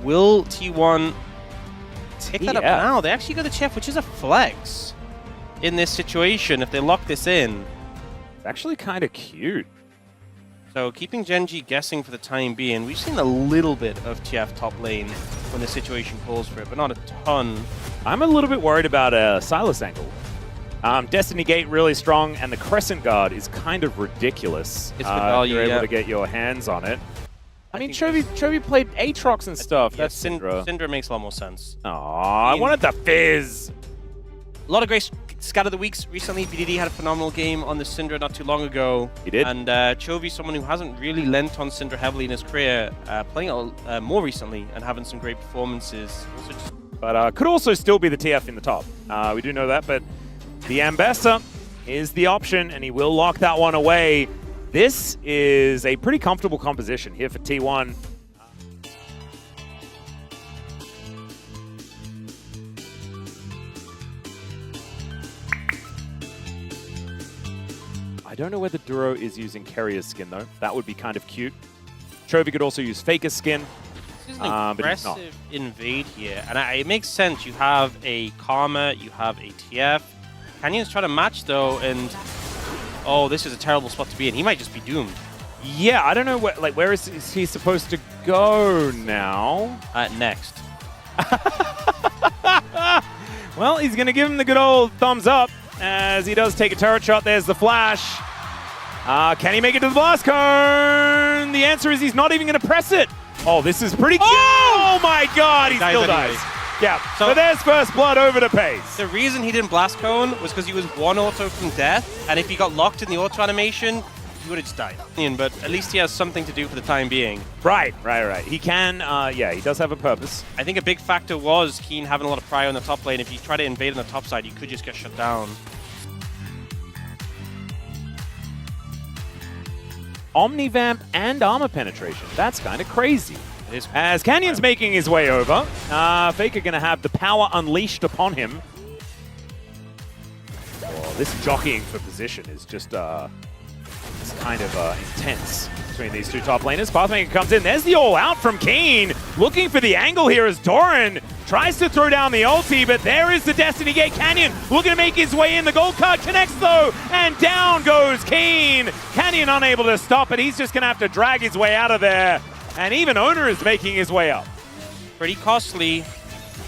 Will T1 pick that up now? They actually go to Chef, which is a flex in this situation if they lock this in. It's actually kind of cute. So keeping Gen.G guessing for the time being. We've seen a little bit of TF top lane when the situation calls for it, but not a ton. I'm a little bit worried about a Silas angle. Destiny Gate really strong, and the Crescent Guard is kind of ridiculous. It's good value, you're able to get your hands on it. I mean, Chovy played Aatrox and stuff. Yeah, That's Syndra. Syndra makes a lot more sense. Aww, I wanted the Fizz. A lot of great scat of the weeks recently. BDD had a phenomenal game on the Syndra not too long ago. He did. And Chovy, someone who hasn't really lent on Syndra heavily in his career, playing more recently and having some great performances. But could also still be the TF in the top. We do know that, but the Ambassador is the option, and he will lock that one away. This is a pretty comfortable composition here for T1. I don't know whether Duro is using Carrier's skin, though. That would be kind of cute. Chovy could also use Faker's skin. This is an aggressive invade here, and it makes sense. You have a Karma, you have a TF. Canyon's trying to match, though, and oh, this is a terrible spot to be in. He might just be doomed. Yeah, I don't know where is he supposed to go now? Next. Well, he's going to give him the good old thumbs up as he does take a turret shot. There's the flash. Can he make it to the blast cone? The answer is he's not even going to press it. Oh, this is pretty cute. Oh my god, he still dies. Yeah, so there's first blood over to Pace. The reason he didn't blast cone was because he was one auto from death, and if he got locked in the auto animation, he would have just died. But at least he has something to do for the time being. Right. He can, yeah, he does have a purpose. I think a big factor was Keen having a lot of prio on the top lane. If you try to invade on the top side, you could just get shut down. Omnivamp and armor penetration. That's kind of crazy. As Canyon's making his way over, Faker going to have the power unleashed upon him. Oh, this jockeying for position is just it's kind of intense between these two top laners. Pathmaker comes in. There's the all-out from Keen. Looking for the angle here as Doran tries to throw down the ulti, but there is the Destiny Gate. Canyon looking to make his way in. The gold card connects, though, and down goes Keen. Canyon unable to stop it. He's just going to have to drag his way out of there. And even Owner is making his way up. Pretty costly.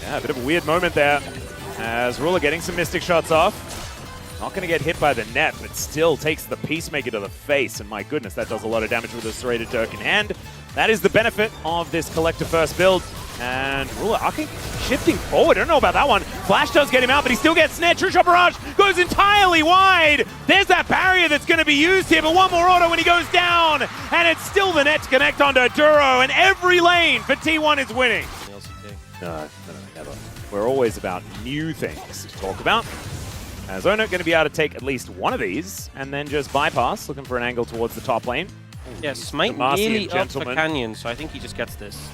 Yeah, a bit of a weird moment there. As Ruler getting some Mystic shots off. Not going to get hit by the net, but still takes the Peacemaker to the face. And my goodness, that does a lot of damage with a serrated Dirk in hand. That is the benefit of this Collector first build. And Ruler arcing, shifting forward. I don't know about that one. Flash does get him out, but he still gets snared. True Shot Barrage goes entirely wide. There's that barrier that's going to be used here, but one more auto when he goes down. And it's still the net to connect onto Duro, and every lane for T1 is winning. No, never. We're always about new things to talk about. As Ono going to be able to take at least one of these, and then just bypass, looking for an angle towards the top lane. Yeah, Smite nearly up for Canyon, so I think he just gets this.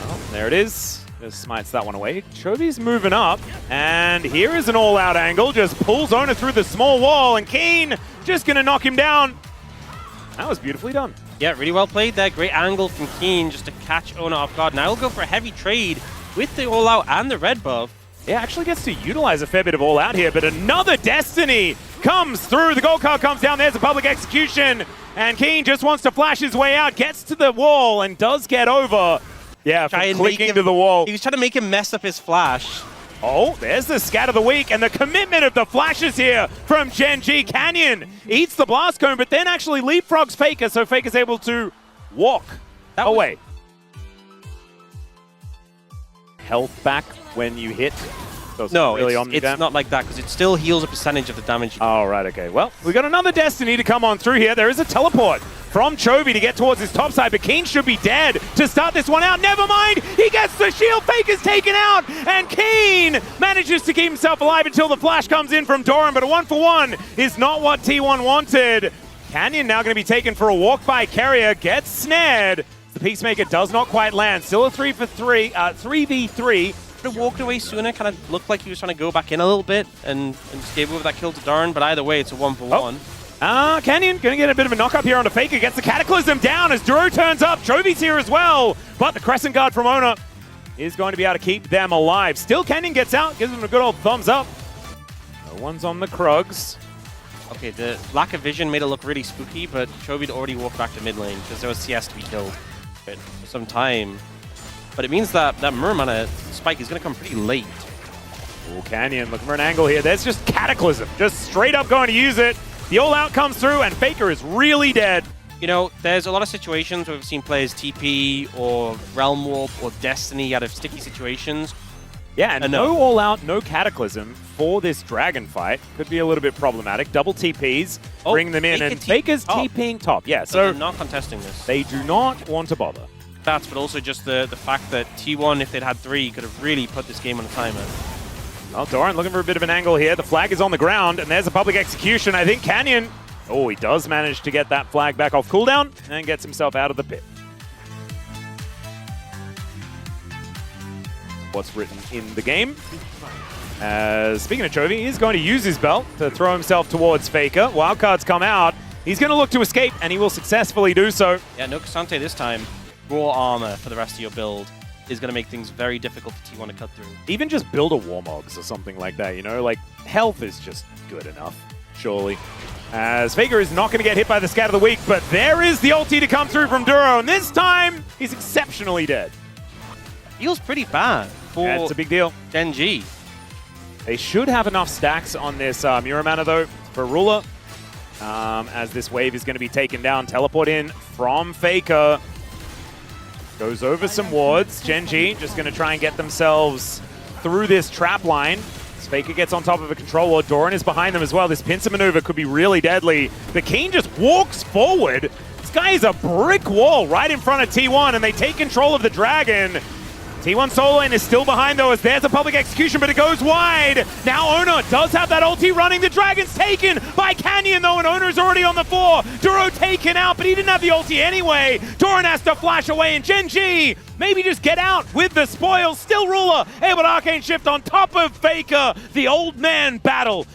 Well, there it is. Just smites that one away. Chovy's moving up, and here is an all-out angle. Just pulls Ona through the small wall, and Keen just going to knock him down. That was beautifully done. Yeah, really well played there. Great angle from Keen just to catch Ona off guard. Now he'll go for a heavy trade with the all-out and the red buff. Yeah, actually gets to utilize a fair bit of all-out here, but another Destiny comes through. The gold card comes down. There's a public execution, and Keen just wants to flash his way out, gets to the wall, and does get over. Yeah, from clicking to the wall. He was trying to make him mess up his flash. Oh, there's the scat of the week, and the commitment of the flashes here from Gen.G. Canyon eats the blast cone, but then actually leapfrogs Faker, so Faker's able to walk away. Health back when you hit. No, it's not like that, because it still heals a percentage of the damage. Oh, right, okay. Well, we got another Destiny to come on through here. There is a teleport from Chovy to get towards his top side, but Keen should be dead to start this one out. Never mind, he gets the shield. Faker's taken out, and Keen manages to keep himself alive until the flash comes in from Doran, but a 1-for-1 is not what T1 wanted. Canyon now going to be taken for a walk by Carrier, gets snared. The Peacemaker does not quite land. Still a 3v3. Could have walked away sooner. Kind of looked like he was trying to go back in a little bit and just gave over that kill to Doran. But either way, it's a 1-for-1. Canyon going to get a bit of a knock up here onto Faker. Gets the Cataclysm down as Duro turns up. Chovy's here as well. But the Crescent Guard from Owner is going to be able to keep them alive. Still, Canyon gets out. Gives them a good old thumbs up. No one's on the Krugs. Okay, the lack of vision made it look really spooky, but Chovy'd already walked back to mid lane because there was CS to be killed for some time. But it means that that Murmana spike is going to come pretty late. Oh, Canyon looking for an angle here. There's just Cataclysm. Just straight up going to use it. The all-out comes through, and Faker is really dead. You know, there's a lot of situations where we've seen players TP or Realm Warp or Destiny out of sticky situations. Yeah, and no all-out, no Cataclysm for this Dragon fight. Could be a little bit problematic. Double TPs, bring them in, and Faker's TPing top. Yeah, so they're not contesting this. They do not want to bother. That's, but also just the fact that T1, if they'd had 3, could have really put this game on a timer. Well, Doran looking for a bit of an angle here. The flag is on the ground, and there's a public execution. I think Canyon, oh, he does manage to get that flag back off cooldown and gets himself out of the pit. What's written in the game? Speaking of Chovy, he's going to use his belt to throw himself towards Faker. Wildcards come out. He's going to look to escape, and he will successfully do so. Yeah, no Cassante this time. Raw armor for the rest of your build is going to make things very difficult for T1 to cut through. Even just build a Warmogs or something like that, you know? Like, health is just good enough, surely. As Faker is not going to get hit by the Scat of the Week, but there is the ulti to come through from Duro, and this time, he's exceptionally dead. Feels pretty bad for That's a big deal. GEN. They should have enough stacks on this Muramana, though, for Ruler. As this wave is going to be taken down. Teleport in from Faker. Goes over some wards. GEN just going to try and get themselves through this trap line. Faker gets on top of a control ward. Doran is behind them as well. This pincer maneuver could be really deadly. The King just walks forward. This guy is a brick wall right in front of T1, and they take control of the Dragon. T1 solo lane is still behind, though, as there's a public execution, but it goes wide. Now Owner does have that ulti running. The Dragon's taken by Canyon, though, and Owner's already on the floor. Duro taken out, but he didn't have the ulti anyway. Doran has to flash away, and GEN maybe just get out with the spoils. Still Ruler able to arcane shift on top of Faker. The old man battle.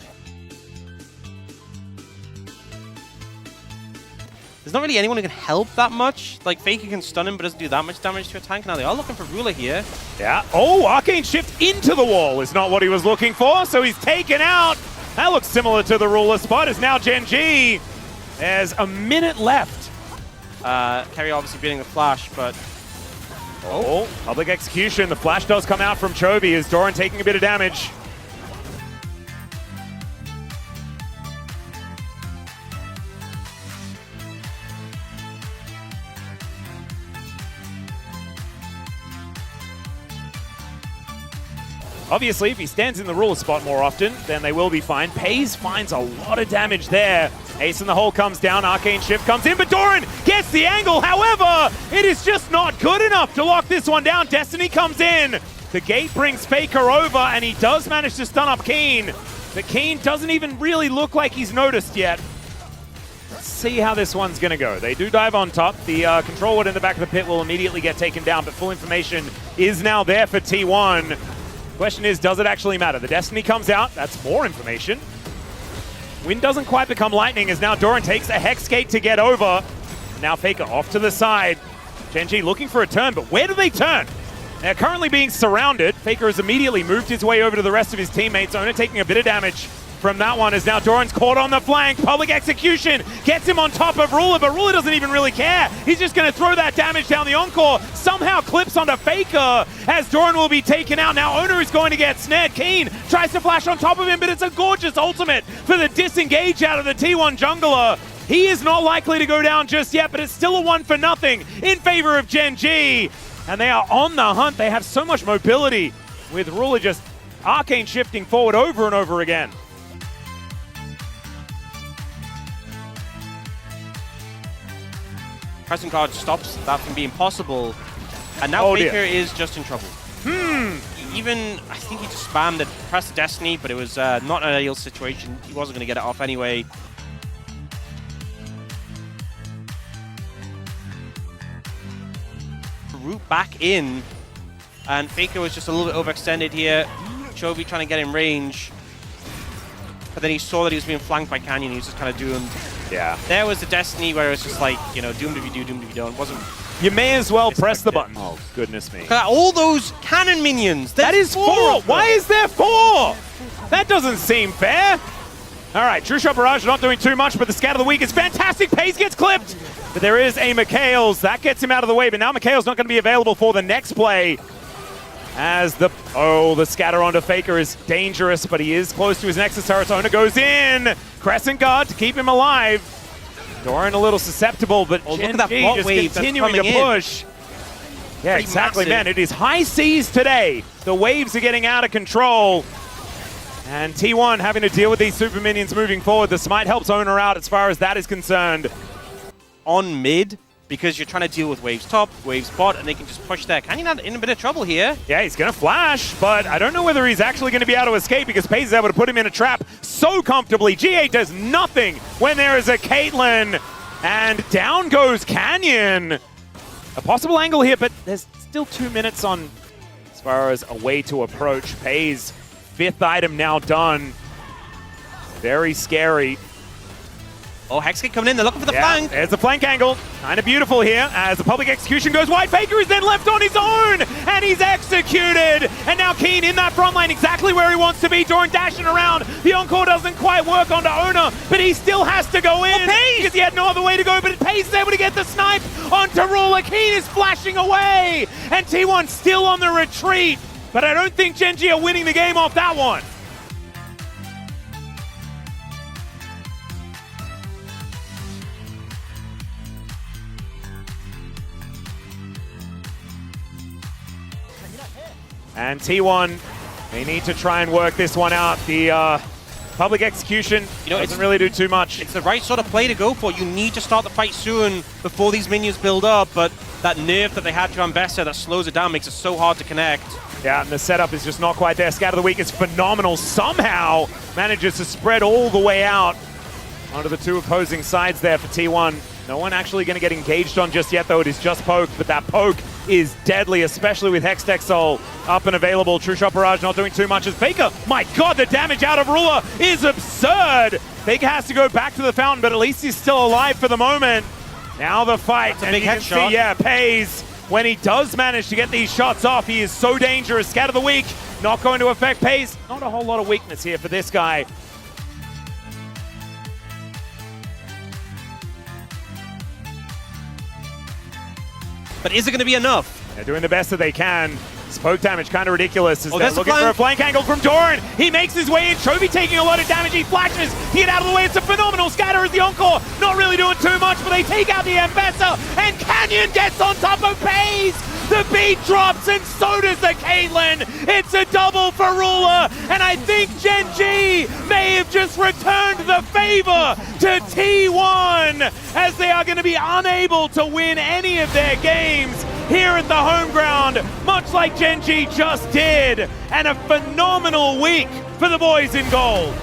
There's not really anyone who can help that much. Like, Faker can stun him, but doesn't do that much damage to a tank. Now they are looking for Ruler here. Yeah. Oh, arcane shift into the wall is not what he was looking for, so he's taken out. That looks similar to the Ruler spot. Is now GEN. There's a minute left. Kerry obviously beating the flash, but... Oh, public execution. The flash does come out from Chovy. Is Doran taking a bit of damage? Obviously, if he stands in the Ruler spot more often, then they will be fine. Pays finds a lot of damage there. Ace in the hole comes down, Arcane Shift comes in, but Doran gets the angle. However, it is just not good enough to lock this one down. Destiny comes in. The gate brings Faker over, and he does manage to stun up Keen. But Keen doesn't even really look like he's noticed yet. Let's see how this one's going to go. They do dive on top. The control ward in the back of the pit will immediately get taken down, but full information is now there for T1. Question is, does it actually matter? The Destiny comes out. That's more information. Wind doesn't quite become lightning as now Doran takes a Hex Gate to get over. Now Faker off to the side. GEN looking for a turn, but where do they turn? They're currently being surrounded. Faker has immediately moved his way over to the rest of his teammates. Owner taking a bit of damage from that one as now Doran's caught on the flank. Public execution gets him on top of Ruler, but Ruler doesn't even really care. He's just going to throw that damage down the Encore. Somehow clips onto Faker as Doran will be taken out. Now Owner is going to get snared. Keen tries to flash on top of him, but it's a gorgeous ultimate for the disengage out of the T1 jungler. He is not likely to go down just yet, but it's still a 1-0 in favor of GEN. And they are on the hunt. They have so much mobility with Ruler just arcane shifting forward over and over again. Pressing guard stops that from being possible, and now Faker is just in trouble. Even, I think he just spammed the press Destiny, but it was not an ideal situation. He wasn't going to get it off anyway. Root back in, and Faker was just a little bit overextended here. Chovy trying to get in range. but then he saw that he was being flanked by Canyon, he was just kind of doomed. Yeah. There was the Destiny where it was just like, you know, doomed if you do, doomed if you don't. It wasn't. You may as well press the button. Oh, goodness me. All those cannon minions. That is 4. Why is there 4? That doesn't seem fair. All right, True Shot Barrage not doing too much, but the scat of the week is fantastic. Pace gets clipped, but there is a Mikhails. That gets him out of the way, but now Mikhails not going to be available for the next play. As the scatter onto Faker is dangerous, but he is close to his Nexus turret. Owner goes in. Crescent Guard to keep him alive. Doran a little susceptible, but look at that bot just wave continuing to push. Yeah, Pretty exactly, massive. man. It is high seas today. The waves are getting out of control. And T1 having to deal with these super minions moving forward. The smite helps Owner out as far as that is concerned. On mid, because you're trying to deal with waves top, waves bot, and they can just push there. Canyon in a bit of trouble here. Yeah, he's going to flash, but I don't know whether he's actually going to be able to escape because Pace is able to put him in a trap so comfortably. G8 does nothing when there is a Caitlyn, and down goes Canyon. A possible angle here, but there's still 2 minutes on as far as a way to approach. Pace, 5th item now done. Very scary. Oh, Hexgate coming in, they're looking for the flank. There's the flank angle. Kind of beautiful here as the public execution goes wide. Faker is then left on his own, and he's executed. And now Keen in that front line, exactly where he wants to be. Doran dashing around. The encore doesn't quite work onto Owner, but he still has to go in because he had no other way to go. But Pace is able to get the snipe onto Ruler. Keen is flashing away, and T1 still on the retreat. But I don't think GEN are winning the game off that one. And T1, they need to try and work this one out. The public execution doesn't really do too much. It's the right sort of play to go for. You need to start the fight soon before these minions build up, but that nerf that they had to Ambessa that slows it down makes it so hard to connect. Yeah, and the setup is just not quite there. Scat of the week is phenomenal. Somehow manages to spread all the way out onto the 2 opposing sides there for T1. No one actually going to get engaged on just yet, though. It is just poke, but that poke is deadly, especially with Hextech Soul up and available. True Shot Barrage not doing too much as Faker. My God, the damage out of Ruler is absurd. Faker has to go back to the fountain, but at least he's still alive for the moment. Now the fight. That's a big headshot. Yeah, Pays. When he does manage to get these shots off, he is so dangerous. Scat of the week not going to affect Pays. Not a whole lot of weakness here for this guy. But is it going to be enough? They're doing the best that they can. Poke damage kind of ridiculous as they're looking for a flank angle from Doran. He makes his way in. Chovy taking a lot of damage. He flashes to get out of the way. It's a phenomenal scatter as the encore not really doing too much, but they take out the Ambessa, and Canyon gets on top of Pays. The beat drops, and so does the Caitlyn. It's a double for Ruler, and I think GEN may have just returned the favor to T1 as they are going to be unable to win any of their games here at the home ground, much like GEN just did, and a phenomenal week for the boys in gold.